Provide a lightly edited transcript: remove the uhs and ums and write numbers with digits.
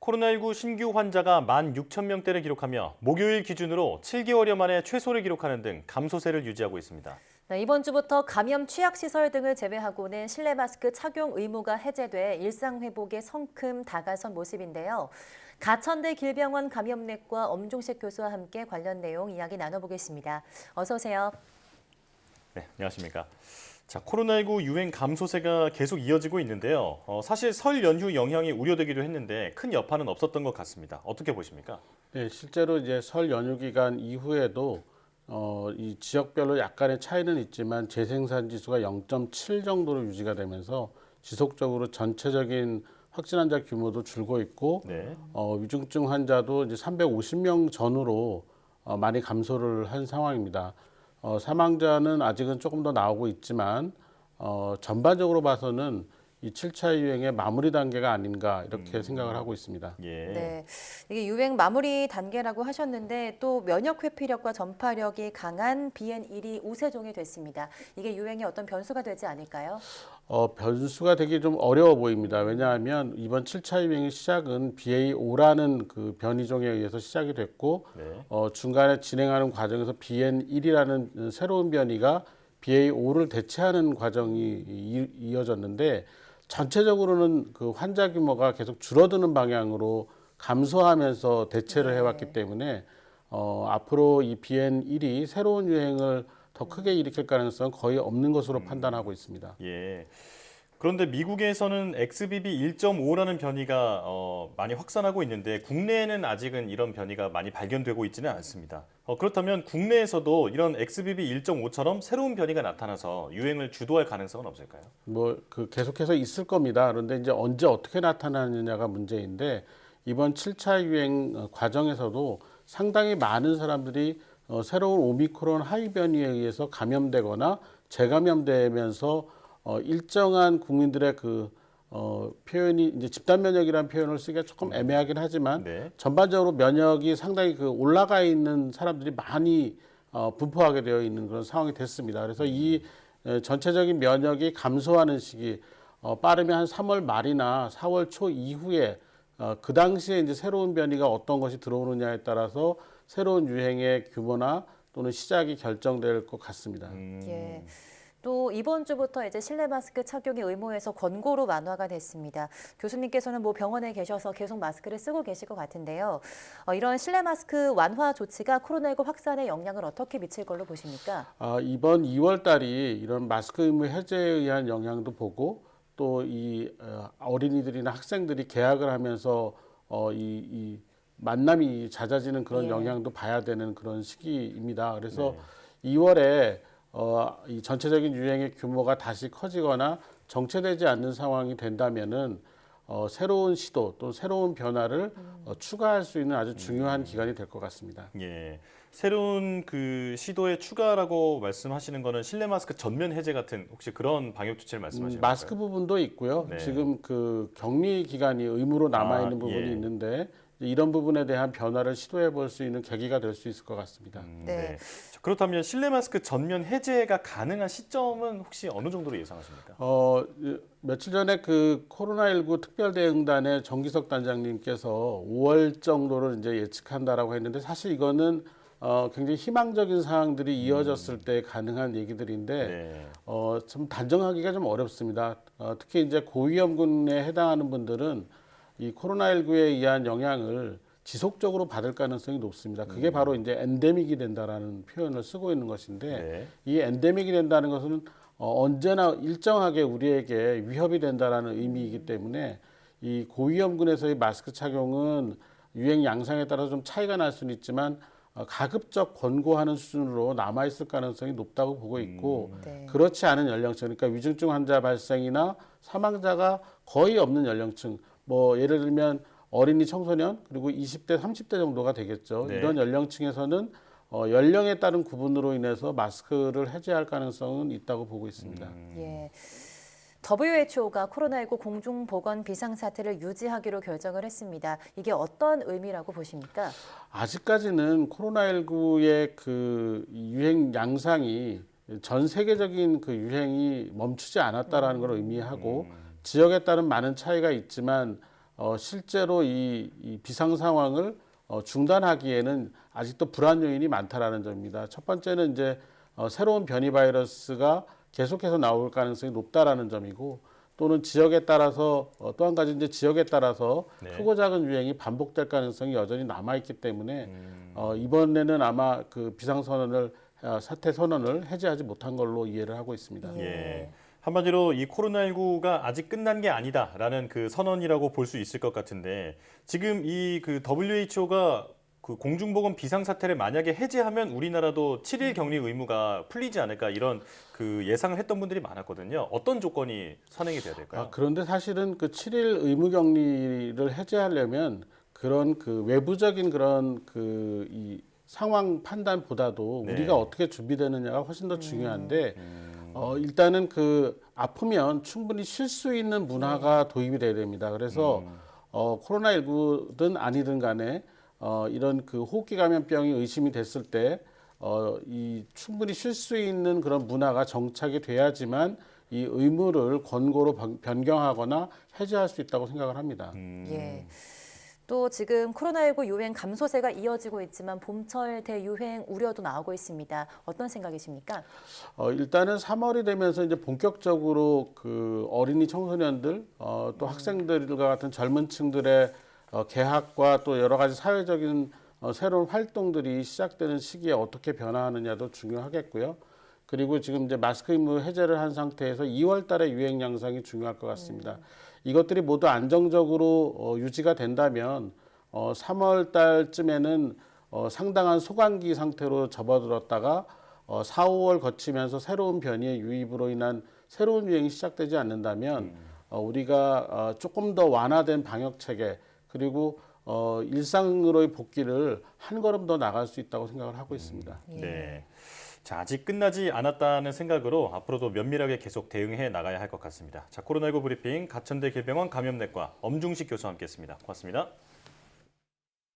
코로나19 신규 환자가 16,000명대를 기록하며 목요일 기준으로 7개월여 만에 최소를 기록하는 등 감소세를 유지하고 있습니다. 네, 이번 주부터 감염 취약시설 등을 제외하고는 실내 마스크 착용 의무가 해제돼 일상 회복에 성큼 다가선 모습인데요. 가천대 길병원 감염내과 엄종식 교수와 함께 관련 내용 이야기 나눠보겠습니다. 어서 오세요. 네, 안녕하십니까. 자, 코로나19 유행 감소세가 계속 이어지고 있는데요. 사실 설 연휴 영향이 우려되기도 했는데 큰 여파는 없었던 것 같습니다. 어떻게 보십니까? 네, 실제로 이제 설 연휴 기간 이후에도 이 지역별로 약간의 차이는 있지만 재생산 지수가 0.7 정도로 유지가 되면서 지속적으로 전체적인 확진 환자 규모도 줄고 있고 네. 위중증 환자도 이제 350명 전후로 많이 감소를 한 상황입니다. 사망자는 아직은 조금 더 나오고 있지만 전반적으로 봐서는 이 7차 유행의 마무리 단계가 아닌가 이렇게 생각을 하고 있습니다. 예. 네, 이게 유행 마무리 단계라고 하셨는데 또 면역 회피력과 전파력이 강한 BN.1이 우세종이 됐습니다. 이게 유행에 어떤 변수가 되지 않을까요? 변수가 되게 좀 어려워 보입니다. 왜냐하면 이번 7차 유행의 시작은 BA.5라는 그 변이종에 의해서 시작이 됐고 네. 중간에 진행하는 과정에서 BN.1이라는 새로운 변이가 BA.5를 대체하는 과정이 이어졌는데 전체적으로는 그 환자 규모가 계속 줄어드는 방향으로 감소하면서 대체를 해왔기 때문에 앞으로 이 BN.1이 새로운 유행을 더 크게 일으킬 가능성은 거의 없는 것으로 판단하고 있습니다. 예. 그런데 미국에서는 XBB 1.5라는 변이가 많이 확산하고 있는데 국내에는 아직은 이런 변이가 많이 발견되고 있지는 않습니다. 그렇다면 국내에서도 이런 XBB 1.5처럼 새로운 변이가 나타나서 유행을 주도할 가능성은 없을까요? 계속해서 있을 겁니다. 그런데 이제 언제 어떻게 나타나느냐가 문제인데 이번 7차 유행 과정에서도 상당히 많은 사람들이 새로운 오미크론 하이 변이에 의해서 감염되거나 재감염되면서 일정한 국민들의 표현이 이제 집단 면역이라는 표현을 쓰기가 조금 애매하긴 하지만 네. 전반적으로 면역이 상당히 올라가 있는 사람들이 많이 분포하게 되어 있는 그런 상황이 됐습니다. 그래서 이 전체적인 면역이 감소하는 시기 빠르면 한 3월 말이나 4월 초 이후에 그 당시에 이제 새로운 변이가 어떤 것이 들어오느냐에 따라서 새로운 유행의 규모나 또는 시작이 결정될 것 같습니다. 예. 또 이번 주부터 이제 실내 마스크 착용이 의무에서 권고로 완화가 됐습니다. 교수님께서는 뭐 병원에 계셔서 계속 마스크를 쓰고 계실 것 같은데요. 이런 실내 마스크 완화 조치가 코로나19 확산에 영향을 어떻게 미칠 걸로 보십니까? 이번 2월 달이 이런 마스크 의무 해제에 의한 영향도 보고 또 이 어린이들이나 학생들이 개학을 하면서 이 만남이 잦아지는 그런 예. 영향도 봐야 되는 그런 시기입니다. 그래서 2월에 이 전체적인 유행의 규모가 다시 커지거나 정체되지 않는 상황이 된다면은 새로운 시도 또 새로운 변화를 추가할 수 있는 아주 중요한 기간이 될 것 같습니다. 예. 새로운 그 시도의 추가라고 말씀하시는 거는 실내 마스크 전면 해제 같은 혹시 그런 방역 조치를 말씀하시는 건가요? 마스크 부분도 있고요. 네. 지금 그 격리 기간이 의무로 남아 있는 부분이 예. 있는데 이런 부분에 대한 변화를 시도해 볼 수 있는 계기가 될 수 있을 것 같습니다. 네. 자, 그렇다면 실내 마스크 전면 해제가 가능한 시점은 혹시 어느 정도로 예상하십니까? 며칠 전에 그 코로나19 특별대응단의 정기석 단장님께서 5월 정도를 이제 예측한다라고 했는데 사실 이거는 굉장히 희망적인 사항들이 이어졌을 때 가능한 얘기들인데 네. 좀 단정하기가 좀 어렵습니다. 특히 이제 고위험군에 해당하는 분들은 이 코로나19에 의한 영향을 지속적으로 받을 가능성이 높습니다. 그게 바로 이제 엔데믹이 된다라는 표현을 쓰고 있는 것인데 네. 이 엔데믹이 된다는 것은 언제나 일정하게 우리에게 위협이 된다라는 의미이기 때문에 이 고위험군에서의 마스크 착용은 유행 양상에 따라서 좀 차이가 날 수는 있지만 가급적 권고하는 수준으로 남아있을 가능성이 높다고 보고 있고 네. 그렇지 않은 연령층, 그러니까 위중증 환자 발생이나 사망자가 거의 없는 연령층, 뭐 예를 들면 어린이 청소년 그리고 20대, 30대 정도가 되겠죠. 네. 이런 연령층에서는 연령에 따른 구분으로 인해서 마스크를 해제할 가능성은 있다고 보고 있습니다. 예. WHO가 코로나19 공중보건 비상사태를 유지하기로 결정을 했습니다. 이게 어떤 의미라고 보십니까? 아직까지는 코로나19의 그 유행 양상이 전 세계적인 그 유행이 멈추지 않았다라는 걸 의미하고 지역에 따른 많은 차이가 있지만 실제로 이 비상 상황을 중단하기에는 아직도 불안 요인이 많다라는 점입니다. 첫 번째는 이제 새로운 변이 바이러스가 계속해서 나올 가능성이 높다라는 점이고, 또는 지역에 따라서 또 한 가지 이제 지역에 따라서 네. 크고 작은 유행이 반복될 가능성이 여전히 남아 있기 때문에 이번에는 아마 그 비상 선언을 사태 선언을 해제하지 못한 걸로 이해를 하고 있습니다. 예. 한마디로 이 코로나19가 아직 끝난 게 아니다라는 그 선언이라고 볼 수 있을 것 같은데, 지금 이 그 WHO가 그 공중보건 비상사태를 만약에 해제하면 우리나라도 7일 격리 의무가 풀리지 않을까, 이런 그 예상을 했던 분들이 많았거든요. 어떤 조건이 선행이 돼야 될까요? 그런데 사실은 그 7일 의무 격리를 해제하려면 그런 그 외부적인 그런 그 이 상황 판단보다도 네. 우리가 어떻게 준비되느냐가 훨씬 더 중요한데, 일단은 그 아프면 충분히 쉴 수 있는 문화가 도입이 돼야 됩니다. 그래서 코로나19든 아니든 간에 이런 그 호흡기 감염병이 의심이 됐을 때 이 충분히 쉴 수 있는 그런 문화가 정착이 돼야지만 이 의무를 권고로 변경하거나 해제할 수 있다고 생각을 합니다. 예. 또 지금 코로나19 유행 감소세가 이어지고 있지만 봄철 대유행 우려도 나오고 있습니다. 어떤 생각이십니까? 일단은 3월이 되면서 이제 본격적으로 그 어린이 청소년들, 또 학생들과 같은 젊은 층들의 개학과 또 여러 가지 사회적인 새로운 활동들이 시작되는 시기에 어떻게 변화하느냐도 중요하겠고요. 그리고 지금 이제 마스크 의무 해제를 한 상태에서 2월 달에 유행 양상이 중요할 것 같습니다. 이것들이 모두 안정적으로 유지가 된다면 3월 달쯤에는 상당한 소강기 상태로 접어들었다가 4, 5월 거치면서 새로운 변이의 유입으로 인한 새로운 유행이 시작되지 않는다면 우리가 조금 더 완화된 방역 체계, 그리고 일상으로의 복귀를 한 걸음 더 나갈 수 있다고 생각을 하고 있습니다. 네. 자, 아직 끝나지 않았다는 생각으로 앞으로도 면밀하게 계속 대응해 나가야 할 것 같습니다. 자, 코로나19 브리핑 가천대 길병원 감염내과 엄중식 교수와 함께했습니다. 고맙습니다.